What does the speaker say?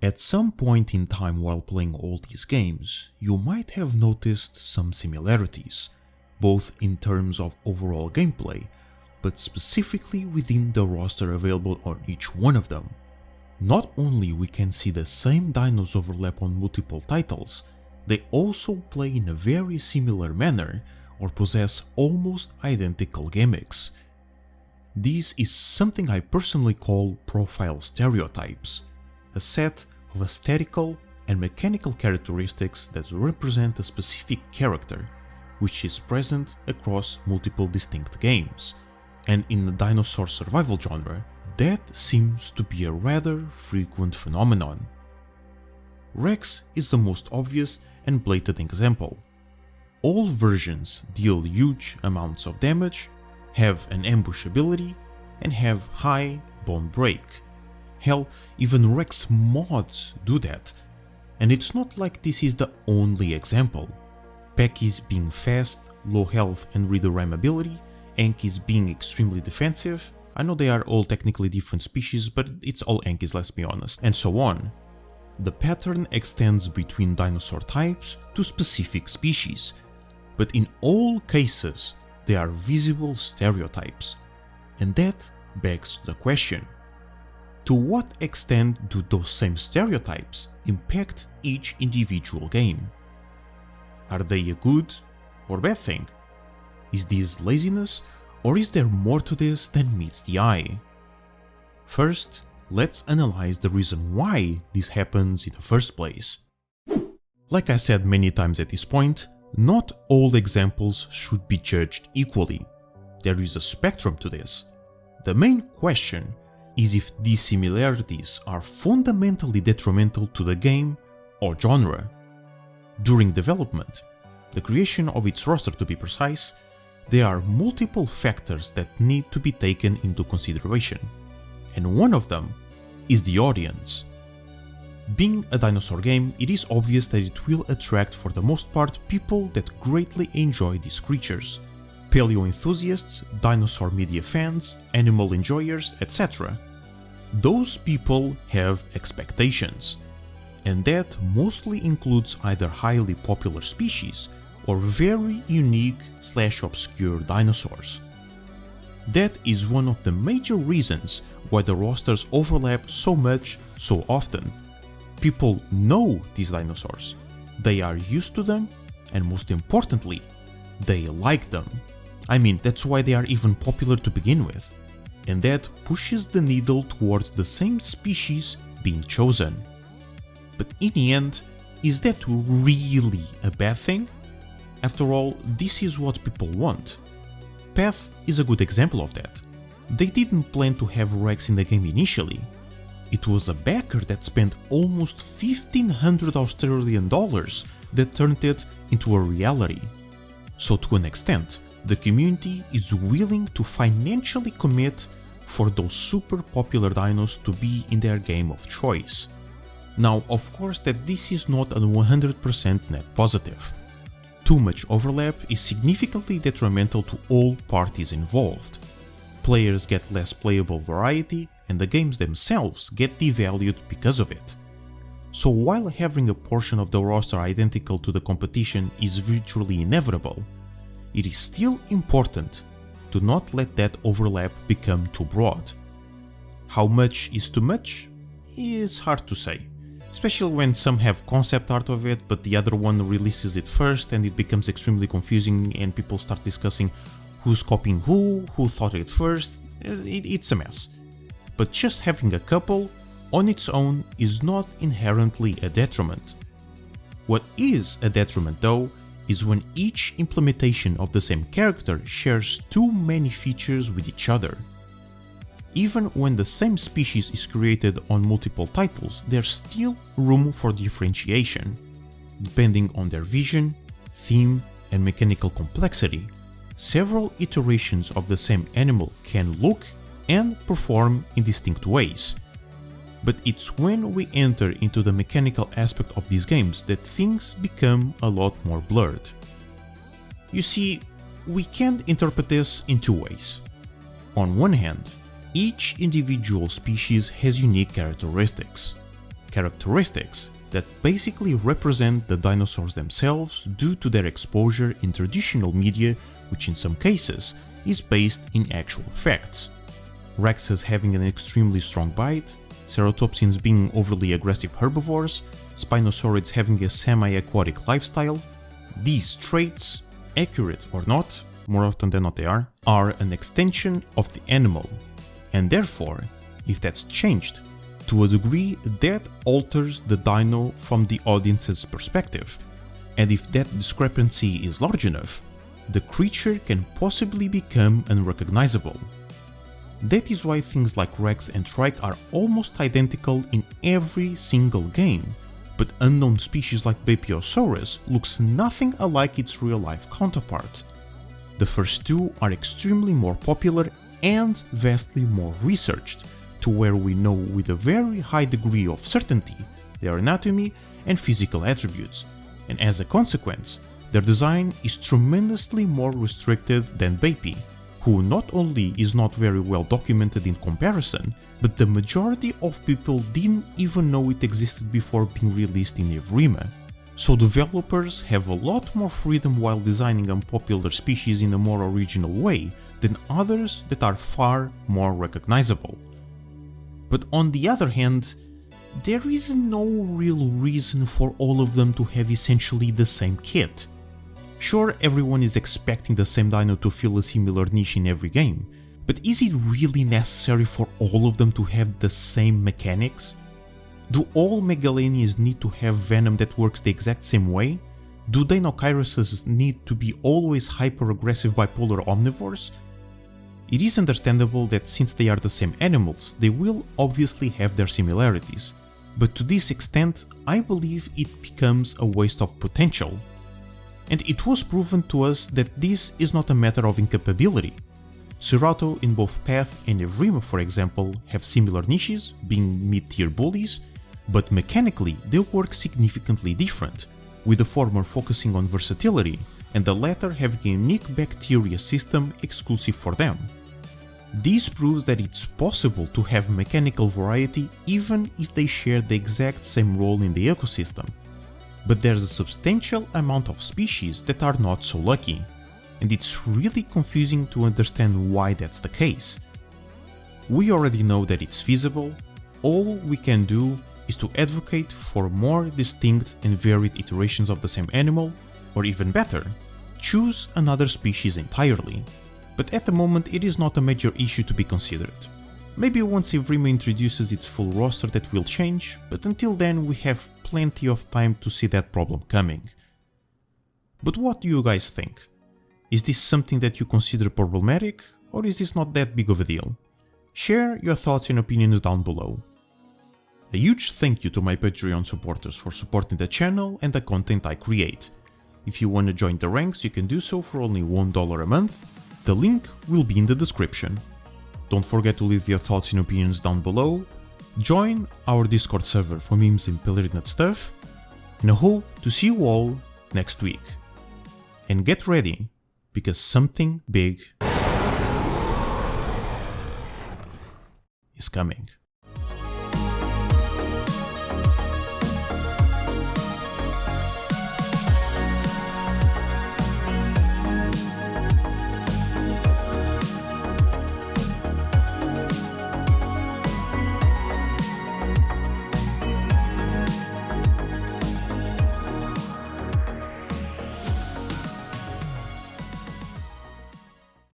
At some point in time while playing all these games, you might have noticed some similarities, both in terms of overall gameplay, but specifically within the roster available on each one of them. Not only we can see the same dinos overlap on multiple titles, they also play in a very similar manner or possess almost identical gimmicks. This is something I personally call profile stereotypes, a set of aesthetical and mechanical characteristics that represent a specific character, which is present across multiple distinct games, and in the dinosaur survival genre, that seems to be a rather frequent phenomenon. Rex is the most obvious and blatant example. All versions deal huge amounts of damage, have an ambush ability, and have high bone break. Hell, even Rex mods do that. And it's not like this is the only example. Pachys being fast, low health and reader RAM ability, Ankies being extremely defensive, I know they are all technically different species, but it's all Ankies, let's be honest, and so on. The pattern extends between dinosaur types to specific species, but in all cases they are visible stereotypes. And that begs the question: to what extent do those same stereotypes impact each individual game? Are they a good or bad thing? Is this laziness, or is there more to this than meets the eye? First, let's analyze the reason why this happens in the first place. Like I said many times at this point, not all examples should be judged equally. There is a spectrum to this. The main question is if these similarities are fundamentally detrimental to the game or genre. During development, the creation of its roster to be precise, there are multiple factors that need to be taken into consideration, and one of them is the audience. Being a dinosaur game, it is obvious that it will attract for the most part people that greatly enjoy these creatures. Paleo enthusiasts, dinosaur media fans, animal enjoyers, etc. Those people have expectations, and that mostly includes either highly popular species or very unique/obscure dinosaurs. That is one of the major reasons why the rosters overlap so much so often. People know these dinosaurs, they are used to them, and most importantly, they like them. I mean, that's why they are even popular to begin with, and that pushes the needle towards the same species being chosen. But in the end, is that really a bad thing? After all, this is what people want. Path is a good example of that. They didn't plan to have Rex in the game initially. It was a backer that spent almost $1,500 that turned it into a reality. So to an extent, the community is willing to financially commit for those super popular dinos to be in their game of choice. Now, of course, that this is not a 100% net positive. Too much overlap is significantly detrimental to all parties involved. Players get less playable variety, and the games themselves get devalued because of it. So while having a portion of the roster identical to the competition is virtually inevitable, it is still important to not let that overlap become too broad. How much is too much is hard to say, especially when some have concept art of it but the other one releases it first and it becomes extremely confusing and people start discussing who's copying who thought it first. It's a mess. But just having a couple on its own is not inherently a detriment. What is a detriment though is when each implementation of the same character shares too many features with each other. Even when the same species is created on multiple titles, there's still room for differentiation. Depending on their vision, theme, and mechanical complexity, several iterations of the same animal can look and perform in distinct ways. But it's when we enter into the mechanical aspect of these games that things become a lot more blurred. You see, we can interpret this in two ways. On one hand, each individual species has unique characteristics. characteristics that basically represent the dinosaurs themselves due to their exposure in traditional media, which in some cases is based in actual facts. Rexes having an extremely strong bite, ceratopsians being overly aggressive herbivores, spinosaurids having a semi-aquatic lifestyle. These traits, accurate or not, more often than not they are an extension of the animal, and therefore, if that's changed, to a degree that alters the dino from the audience's perspective, and if that discrepancy is large enough, the creature can possibly become unrecognizable. That is why things like Rex and Trike are almost identical in every single game, but unknown species like Bapiosaurus looks nothing alike its real-life counterpart. The first two are extremely more popular and vastly more researched, to where we know with a very high degree of certainty their anatomy and physical attributes, and as a consequence, their design is tremendously more restricted than Bapi, who not only is not very well documented in comparison, but the majority of people didn't even know it existed before being released in Evrima. So developers have a lot more freedom while designing unpopular species in a more original way than others that are far more recognizable. But on the other hand, there is no real reason for all of them to have essentially the same kit. Sure, everyone is expecting the same dino to fill a similar niche in every game, but is it really necessary for all of them to have the same mechanics? Do all Megalanians need to have venom that works the exact same way? Do Deinocheirus need to be always hyper-aggressive bipolar omnivores? It is understandable that since they are the same animals, they will obviously have their similarities, but to this extent, I believe it becomes a waste of potential. And it was proven to us that this is not a matter of incapability. Cerato in both Path and Evrima, for example, have similar niches, being mid-tier bullies, but mechanically they work significantly different, with the former focusing on versatility and the latter having a unique bacteria system exclusive for them. This proves that it's possible to have mechanical variety even if they share the exact same role in the ecosystem. But there's a substantial amount of species that are not so lucky, and it's really confusing to understand why that's the case. We already know that it's feasible, all we can do is to advocate for more distinct and varied iterations of the same animal, or even better, choose another species entirely. But at the moment it is not a major issue to be considered. Maybe once Evrima introduces its full roster that will change, but until then we have plenty of time to see that problem coming. But what do you guys think? Is this something that you consider problematic, or is this not that big of a deal? Share your thoughts and opinions down below. A huge thank you to my Patreon supporters for supporting the channel and the content I create. If you want to join the ranks, you can do so for only $1 a month. The link will be in the description. Don't forget to leave your thoughts and opinions down below. Join our Discord server for memes and pelerinate stuff, and I hope to see you all next week. And get ready, because something big is coming.